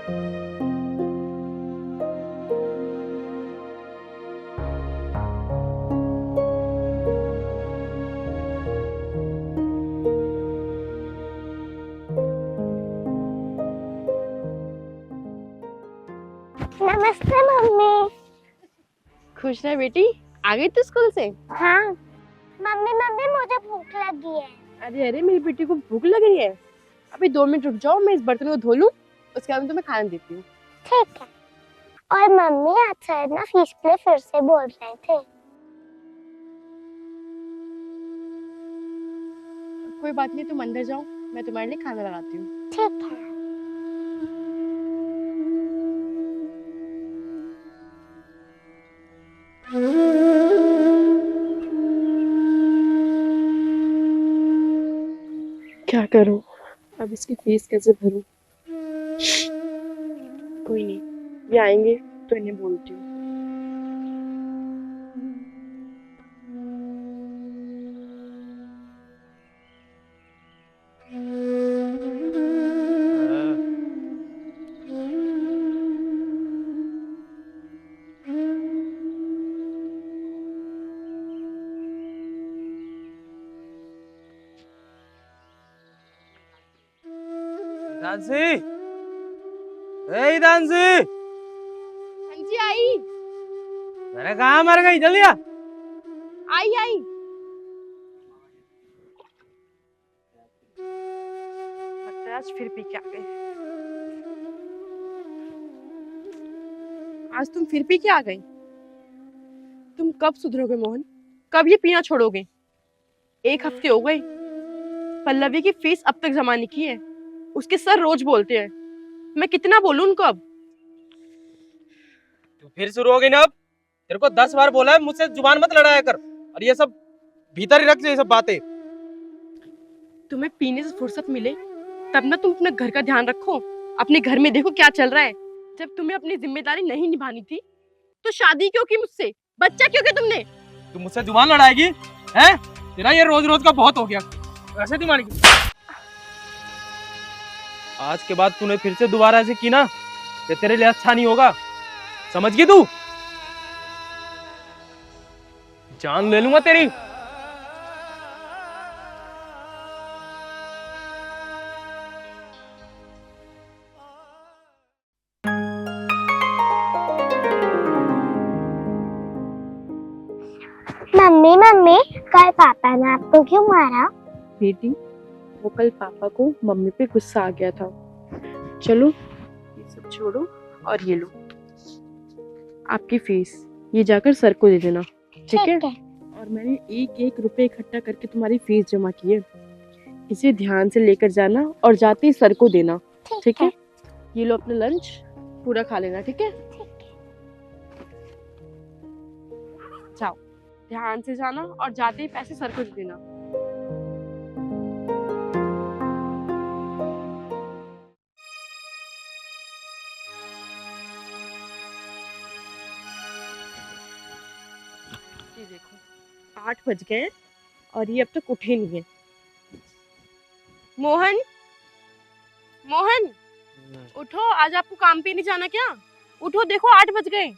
नमस्ते मम्मी। खुश रहे बेटी, आ गई तू स्कूल से? हाँ मम्मी मम्मी मुझे भूख लगी है। अरे अरे मेरी बेटी को भूख लग रही है। अभी 2 मिनट रुक जाओ, मैं इस बर्तन को धो लूं, उसके बाद मैं तुम्हें खाना देती हूँ। ठीक है। और मम्मी आज सर ना फीस के लिए फिर से बोल रहे थे। कोई बात नहीं, तुम अंदर जाओ, मैं तुम्हारे लिए खाना लगाती हूँ। ठीक है। क्या करूँ, अब इसकी फीस कैसे भरूं? कोई नहीं, ये आएंगे तो इन्हें बोलती हूँ। दांसी, ए दांसी, हाँ जी आई। अरे कहाँ मर गई, जल्दी आ। आई आई। लगता है आज फिर पी के आ गए। आज तुम फिर पी के आ गई? तुम कब सुधरोगे मोहन? कब ये पीना छोड़ोगे? 1 हफ्ते हो गए। पल्लवी की फीस अब तक जमा नहीं की है। उसके सर रोज बोलते हैं, मैं कितना बोलूं उनको अब? तू फिर शुरू हो गई ना अब। तेरे को 10 बार बोला है मुझसे जुबान मत लड़ाया कर, और ये सब भीतर ही रख ये सब बातें। तुम्हें पीने से फुर्सत मिले तब ना तुम अपने घर का ध्यान रखो। अपने घर में देखो क्या चल रहा है। जब तुम्हें अपनी जिम्मेदारी नहीं निभानी थी तो शादी क्यों की मुझसे? बच्चा क्यों किया तुमने? तू मुझसे जुबान लड़ाएगी हैं? तेरा ये रोज रोज का बहुत हो गया। ऐसे नहीं मानेगी। आज के बाद तूने फिर से दोबारा ऐसे की ना, ये तेरे लिए अच्छा नहीं होगा, समझ गई तू? जान ले लूंगा तेरी। मम्मी मम्मी कल पापा ने आपको क्यों मारा? बेटी, वो कल पापा को मम्मी पे गुस्सा आ गया था। चलो ये सब छोड़ो और ये लो आपकी फीस, ये जाकर सर को दे देना, ठीक है? और मैंने 1-1 रुपए इकट्ठा करके तुम्हारी फीस जमा की है। इसे ध्यान से लेकर जाना और जाते ही सर को देना, ठीक है? ये लो अपना लंच पूरा खा लेना, ठीक है? जाओ, ध्यान से जाना और जाते ही पैसे सर को दे देना। ये देखो 8 बज गए हैं और ये अब तक उठे नहीं है। मोहन, मोहन उठो, आज आपको काम पे नहीं जाना क्या? उठो, देखो 8 बज गए।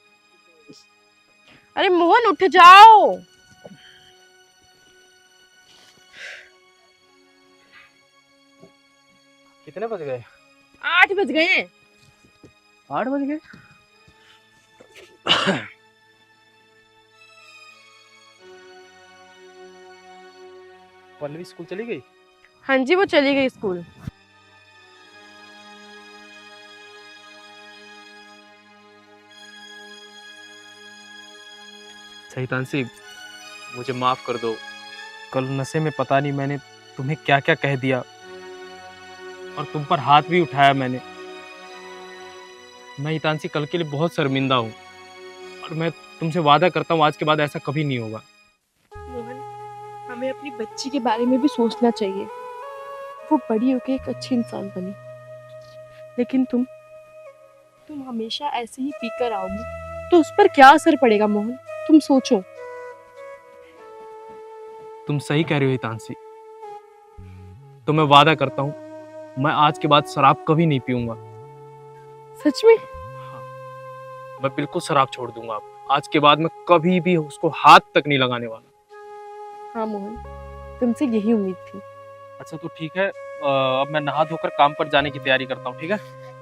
अरे मोहन उठ जाओ। कितने बज गए? 8 बज गए हैं। 8 बज गए। पल्लवी स्कूल चली गई? हाँ जी, वो चली गई स्कूल। सही तानसी, मुझे माफ कर दो। कल नशे में पता नहीं मैंने तुम्हें क्या क्या कह दिया, और तुम पर हाथ भी उठाया मैंने। मैं हितांशी कल के लिए बहुत शर्मिंदा हूँ, और मैं तुमसे वादा करता हूँ आज के बाद ऐसा कभी नहीं होगा। मोहन, हमें अपनी बच्ची के बारे में भी सोचना चाहिए। वो बड़ी होकर एक अच्छी इंसान बनी, लेकिन तुम हमेशा ऐसे ही पीकर आओगी तो उस पर क्या असर पड़ेगा मोहन? तुम सोचो। तुम सही कह रही हो हितांशी, तो मैं वादा करता हूँ मैं आज के बाद शराब कभी नहीं पीऊंगा। सच में? हाँ, मैं बिल्कुल शराब छोड़ दूंगा। अब आज के बाद मैं कभी भी उसको हाथ तक नहीं लगाने वाला। हाँ मोहन, तुमसे यही उम्मीद थी। अच्छा तो ठीक है, अब मैं नहा धोकर काम पर जाने की तैयारी करता हूँ, ठीक है?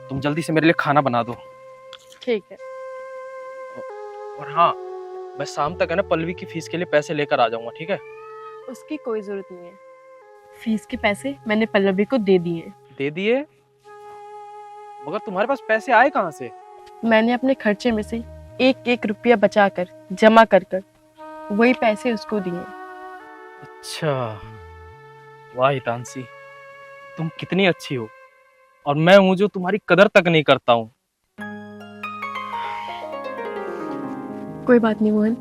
तुम जल्दी से मेरे लिए खाना बना दो। ठीक है। और हाँ, मैं शाम तक है ना पल्लवी की फीस के लिए पैसे लेकर आ जाऊंगा, ठीक है? उसकी कोई जरूरत नहीं है। फीस के पैसे मैंने पल्लवी को दे दिए। दे दिए? मगर तुम्हारे पास पैसे आए कहाँ से? मैंने अपने खर्चे में से एक एक रुपया बचाकर जमा कर कर वही पैसे उसको दिए। अच्छा, वाह हितांशी, तुम कितनी अच्छी हो और मैं हूं जो तुम्हारी कदर तक नहीं करता हूँ। कोई बात नहीं मोहन,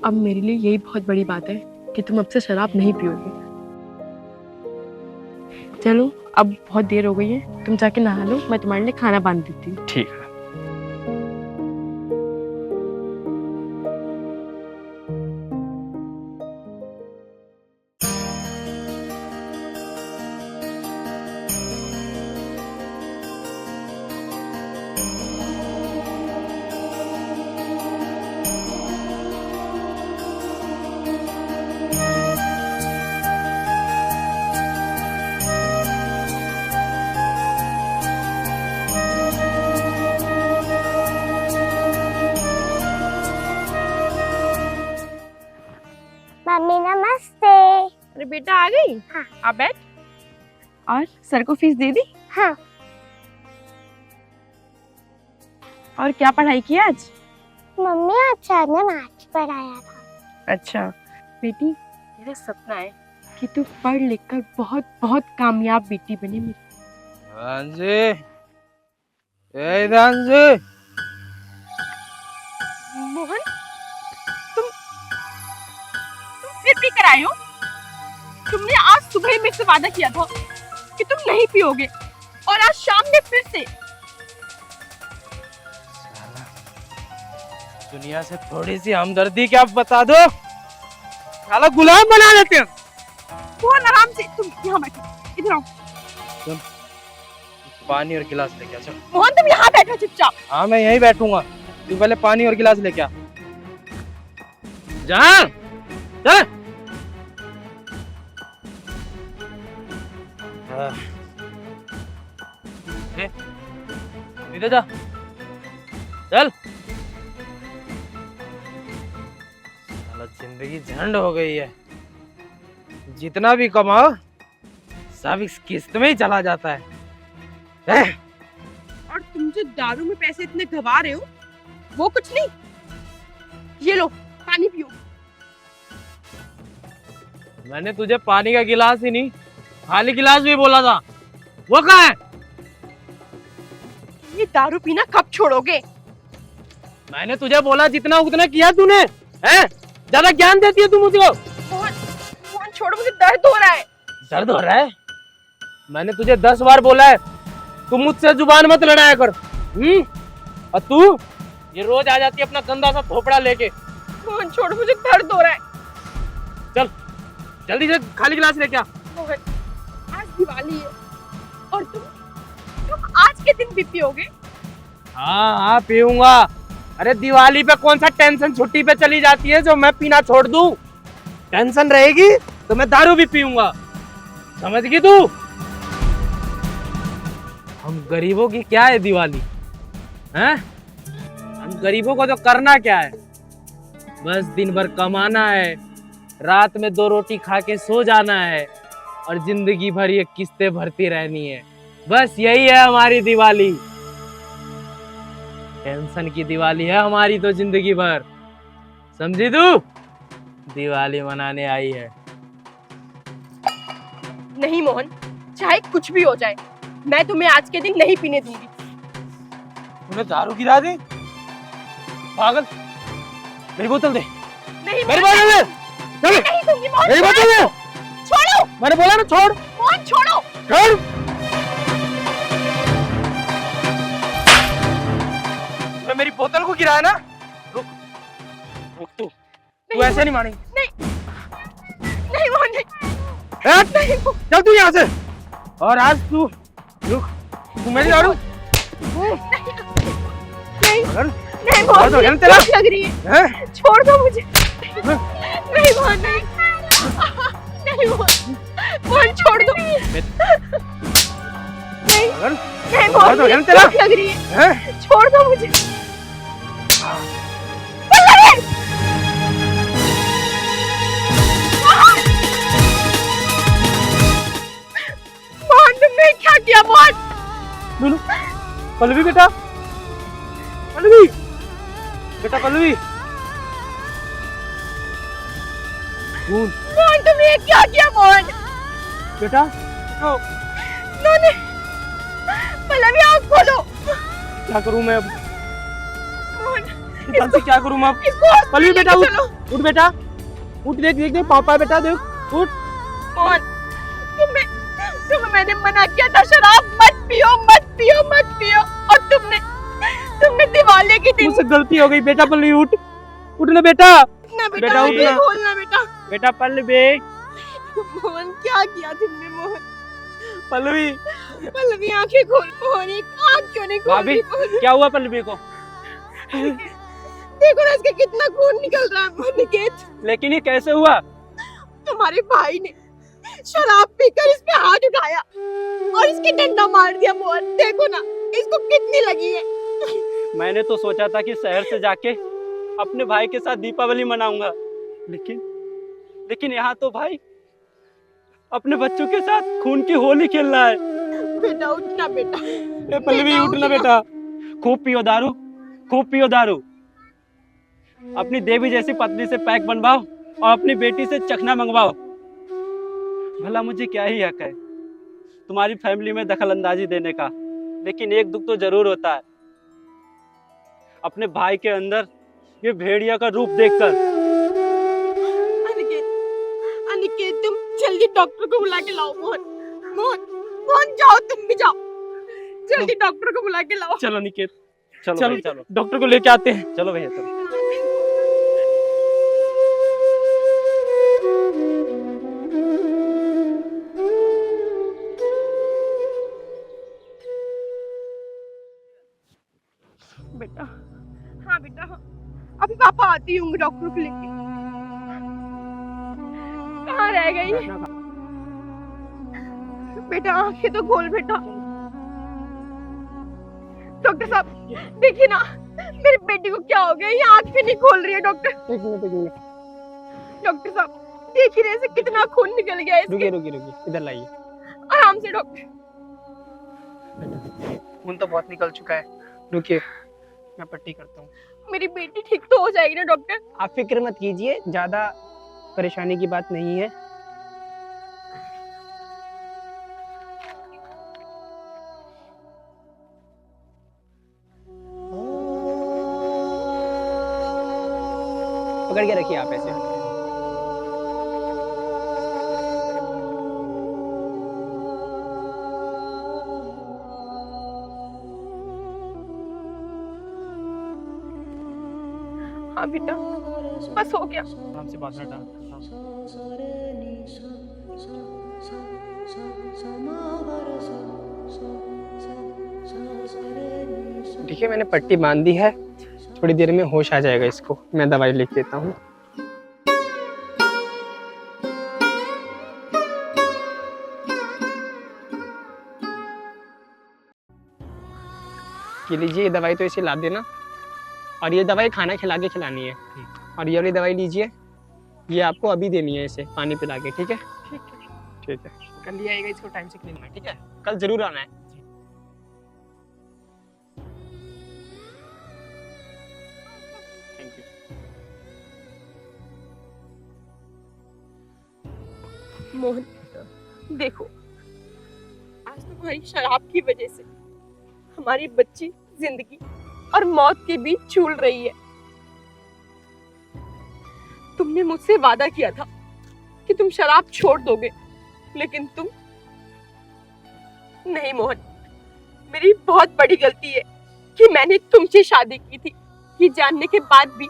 अब मेरे लिए यही बहुत बड़ी बात है कि तुम अब से शराब नहीं पियोगे। चलो अब बहुत देर हो गई है, तुम जाके नहा लो, मैं तुम्हारे लिए खाना बांध देती हूँ। ठीक है। मम्मी नमस्ते। अरे बेटा आ गई? हाँ। आ बैठ। और सर को फीस दे दी? हाँ। और क्या पढ़ाई की आज? मम्मी आज सर ने मैथ्स पढ़ाया था। अच्छा बेटी, मेरा सपना है कि तू पढ़ लिख कर बहुत बहुत कामयाब बेटी बने मेरी। मोहन, तुम फिर पी कर आए हो? तुमने आज सुबह ही मेरे से वादा किया था कि तुम नहीं पियोगे और आज शाम में फिर से। दुनिया से थोड़ी सी हमदर्दी क्या बता दो, साला गुलाम बना देते हैं। मोहन आराम से, तुम यहाँ बैठो, इधर आओ। पानी और गिलास लेके आ। चल मोहन तुम यहाँ बैठो चुपचाप। हाँ मैं यहीं बैठूंगा, तू पहले पानी और गिलास लेके आ। जा चल। इधर जा, चल। साला जिंदगी झंड हो गई है, जितना भी कमाओ सब इस किस्त में ही चला जाता है। और तुम जो दारू में पैसे इतने गवा रहे हो वो कुछ नहीं। ये लो पानी पियो। मैंने तुझे पानी का गिलास ही नहीं, खाली गिलास भी बोला था, वो कहाँ है? ये दारू पीना कब छोड़ोगे? मैंने तुझे बोला जितना उतना किया तूने, हैं? ज्यादा ज्ञान देती है तू मुझको। मोहन छोड़ो, मुझे दर्द हो रहा है। दर्द हो रहा है? मैंने तुझे 10 बार बोला है तू मुझसे जुबान मत लड़ाया कर। और तू ये रोज आ जाती है अपना गंदा सा थोपड़ा लेके। मोहन छोड़ो, मुझे दर्द हो रहा है। चल जल्दी से खाली गिलास लेके आ। मोहन आज दिवाली है और तुम आज के दिन भी पियोगे? हाँ हाँ पीऊंगा। अरे दिवाली पे कौन सा टेंशन छुट्टी पे चली जाती है जो मैं पीना छोड़ दूं? टेंशन रहेगी तो मैं दारू भी पीऊंगा, समझ गई तू? हम गरीबों की क्या है दिवाली, हैं? हम गरीबों को तो करना क्या है, बस दिन भर कमाना है, रात में 2 रोटी खा के सो जाना है और जिंदगी भर ये किस्तें भरती रहनी है। बस यही है हमारी दिवाली। टेंशन की दिवाली है हमारी तो जिंदगी भर, समझी तू? दिवाली मनाने आई है। नहीं मोहन, चाहे कुछ भी हो जाए मैं तुम्हें आज के दिन नहीं पीने दूंगी। तूने दारू गिरा दी? पागल, मेरी बोतल दे। नहीं मेरी बोतल दे। चल नहीं दूंगी मोहन। मेरी बोतल दे। छोड़ो। मैंने बोला ना छोड़। मोहन छोड़ो। छोड़। तूने मेरी बोतल को गिराया ना? रुक रुक, तू ऐसे नहीं मानेगी। नहीं मोहन नहीं। चल तू यहाँ से। और आज तू रुक, तू मेरी दारू नहीं अगर नहीं बात हो गया ना तेरा? भूख लग रही है, हैं? छोड़ दो मुझे। नहीं मोहन, नहीं नहीं मोहन छोड़ दो। नहीं अगर नहीं बात हो गया मोहन, ना तेरा? भूख लग रही है, हैं? छोड़ दो मुझे। मोहन तुमने क्या किया मोहन? बोलो पल्लवी बेटा, पल्लवी बेटा, पल्लवी कौन मोहन तुमने क्या किया मोहन? बेटा? तो उन्होंने पल्लवी आँख खोलो। क्या करूं मैं अब? मोहन निकाल से क्या करूं मैं अब? इसको हॉस्पिटल पल्लवी बेटा लेके उठ, चलो। उठ बेटा, उठ, देख देख देख पापा है बेटा, देख उठ। मोहन तुम्हें मैंने मना किया था शराब मत पियो मत पियो मत पियो, और तुमने दिवाली के दिन मुझसे गलती हो गई बेटा, पल्लवी उठ, उठ ना बेटा, ना बेटा, आँखें उठना। खोलना बेटा। बेटा पल्लवी, मोहन क्या किया तुमने मोहन? पल्लवी पल्लवी आंखें खोल मोहन, एक आँख क्यों नहीं खोल भाभी रही मोहन? क्या हुआ पल्लवी को? देखो ना इसका कितना खून निकल रहा है मोहन। निकेत लेकिन ये कैसे हुआ? तुम्हारे भाई ने शराब पीकर इस पे हाथ उठाया और इसके डंडा मार दिया मोहन। देखो ना इसको कितनी लगी है। मैंने तो सोचा था कि शहर से जाके अपने भाई के साथ दीपावली मनाऊंगा, लेकिन यहाँ तो भाई अपने बच्चों के साथ खून की होली खेल रहा है। बेटा उठना बेटा। ए पल्लवी उठ ना बेटा। खूब पियो दारू, खूब पियो दारू। अपनी देवी जैसी पत्नी से पैक बनवाओ और अपनी बेटी से चखना मंगवाओ। भला मुझे क्या ही हक है तुम्हारी फैमिली में दखल अंदाजी देने का, लेकिन एक दुख तो जरूर होता है अपने भाई के अंदर ये भेड़िया का रूप देखकर। अनिकेत अनिकेत तुम जल्दी डॉक्टर को बुला के लाओ। मोहन मोहन मोहन जाओ, तुम भी जाओ, जल्दी डॉक्टर को बुला के लाओ। चलो निकेत, चलो चलो भाई, चलो डॉक्टर को लेके आते हैं। चलो भैया चलो। बेटा हाँ बेटा हाँ, अभी पापा आती होंगे डॉक्टर को लेके। कहाँ रह गई बेटा? आंखें तो खोल बेटा। डॉक्टर साहब देखिए ना मेरी बेटी को क्या हो गया, ये आंख भी नहीं खोल रही है। डॉक्टर डॉक्टर साहब देखिए ना इसे कितना खून निकल गया है इसके। रुकिए इधर लाइए। आराम से डॉक्टर। खून तो बहुत निकल चुका है, रुकिए मैं पट्टी करता हूँ। मेरी बेटी ठीक तो हो जाएगी ना डॉक्टर? आप फिक्र मत कीजिए, ज्यादा परेशानी की बात नहीं है। पकड़ के रखिए आप ऐसे। हाँ बेटा बस हो गया। आराम से बात ना ठीक है, मैंने पट्टी बांध दी है, थोड़ी देर में होश आ जाएगा इसको। मैं दवाई लिख देता हूँ। ये लीजिए, ये दवाई तो इसे ला देना, और ये दवाई खाना खिला के खिलानी है। और ये वाली दवाई लीजिए, ये आपको अभी देनी है इसे पानी पिला के। ठीक है ठीक है। कल ले आएगा इसको टाइम से क्लीन में, ठीक है? कल जरूर आना है। Thank you. मोहन देखो आज तुम्हारी शराब की वजह से हमारी बच्ची जिंदगी और मौत के बीच झूल रही है। तुमने मुझसे वादा किया था कि तुम शराब छोड़ दोगे, लेकिन तुम नहीं। मोहन मेरी बहुत बड़ी गलती है कि मैंने तुमसे शादी की थी, ये जानने के बाद भी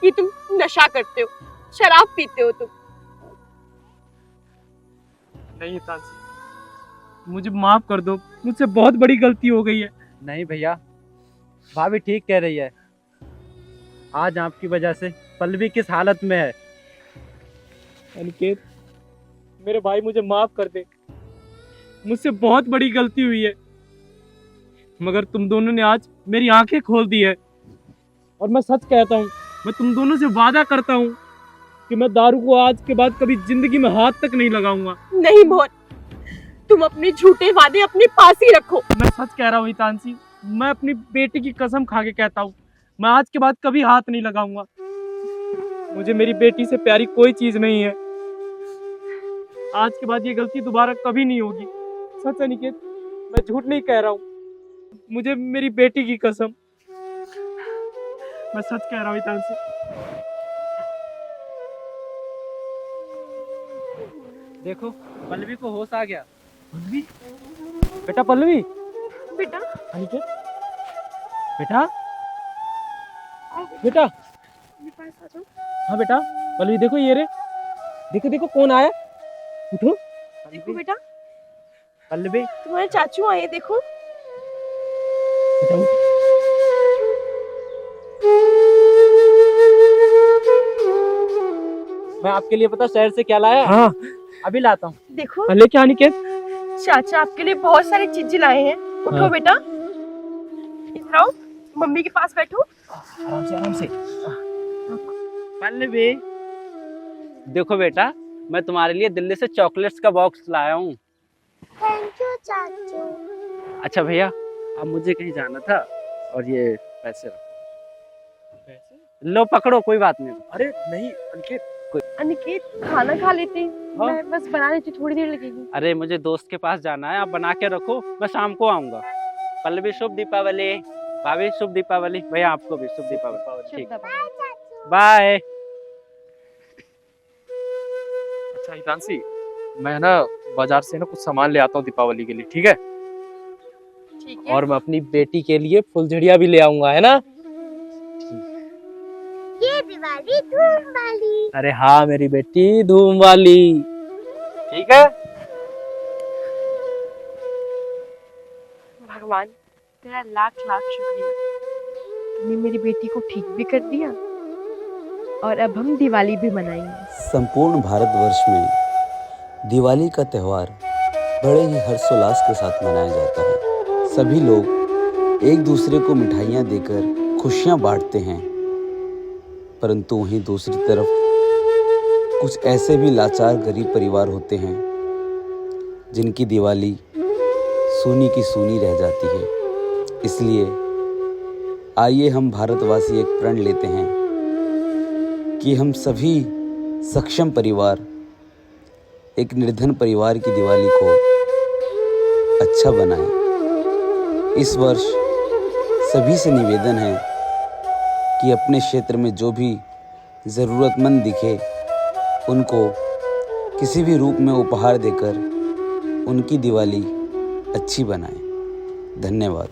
कि तुम नशा करते हो, शराब पीते हो। तुम नहीं तानसी, मुझे माफ कर दो, मुझसे बहुत बड़ी गलती हो गई है। नहीं भैया, भाभी ठीक कह रही है। आज आपकी वजह से पल्लवी किस हालत में है। अनिकेत, मेरे भाई मुझे माफ कर दे, मुझसे बहुत बड़ी गलती हुई है, मगर तुम दोनों ने आज मेरी आंखें खोल दी है। और मैं सच कहता हूँ, मैं तुम दोनों से वादा करता हूँ कि मैं दारू को आज के बाद कभी जिंदगी में हाथ तक नहीं लगाऊंगा। नहीं मोहन, तुम अपने झूठे वादे अपने पास ही रखो। मैं सच कह रहा हूँ हितांशी, मैं अपनी बेटी की कसम खा के कहता हूँ, मैं आज के बाद कभी हाथ नहीं लगाऊंगा। मुझे मेरी बेटी से प्यारी कोई चीज नहीं है। आज के बाद ये गलती दोबारा कभी नहीं होगी। सच अनिकेत, मैं झूठ नहीं कह रहा हूँ, मुझे मेरी बेटी की कसम, मैं सच कह रहा हूँ हितांशी। देखो पल्लवी को होश आ गया। पल्लवी, बेटा पल्लवी, बेटा, अनिकेत, बेटा, बेटा, मेरे पास आ जाओ। हाँ बेटा, पल्लवी देखो ये रे, देखो देखो कौन आया, उठो। देखो बेटा, पल्लवी, तुम्हारे चाचू आए, देखो। बेटा उठ। मैं आपके लिए पता शहर से क्या लाया। हाँ, अभी लाता हूँ। देखो पहले क्या अनिकेत? चाचा आपके लिए बहुत सारी चीजें लाए हैं। उठो हाँ। बेटा, इधर आओ, मम्मी के पास बैठो। आराम से आराम से। पल्लवी, देखो बेटा, मैं तुम्हारे लिए दिल्ली से चॉकलेट्स का बॉक्स लाया हूँ। थैंक यू चाचू। अच्छा भैया, अब मुझे कहीं जाना था और ये पैसे रखो। लो पकड़ो, कोई बात नहीं। अरे नहीं अनिकेत, अनिकेत, खाना खा लेते हैं। हाँ। मैं बस बना लेती हूँ, थोड़ी देर लगेगी। अरे मुझे दोस्त के पास जाना है, आप बना के रखो, मैं शाम को आऊंगा। पल्लवी शुभ दीपावली। भाभी शुभ दीपावली। भैया आपको भी शुभ दीपावली। ठीक, बाय। अच्छा हितांशी, मैं ना बाजार से ना कुछ सामान ले आता हूँ दीपावली के लिए, ठीक है? ठीक है। और मैं अपनी बेटी के लिए फुलझड़िया भी ले आऊंगा, है ना? ये दिवाली धूम वाली। अरे हाँ मेरी बेटी, धूम वाली, ठीक है? भगवान, तेरा लाख लाख शुक्रिया। तुमने मेरी बेटी को ठीक भी कर दिया और अब हम दिवाली भी मनाएंगे। संपूर्ण भारतवर्ष में दिवाली का त्यौहार बड़े ही हर्षोल्लास के साथ मनाया जाता है। सभी लोग एक दूसरे को मिठाइयाँ देकर खुशियाँ बांटते हैं, परंतु वहीं दूसरी तरफ कुछ ऐसे भी लाचार गरीब परिवार होते हैं जिनकी दिवाली सूनी की सूनी रह जाती है। इसलिए आइए हम भारतवासी एक प्रण लेते हैं कि हम सभी सक्षम परिवार एक निर्धन परिवार की दिवाली को अच्छा बनाएं। इस वर्ष सभी से निवेदन है कि अपने क्षेत्र में जो भी ज़रूरतमंद दिखे उनको किसी भी रूप में उपहार देकर उनकी दिवाली अच्छी बनाएं। धन्यवाद।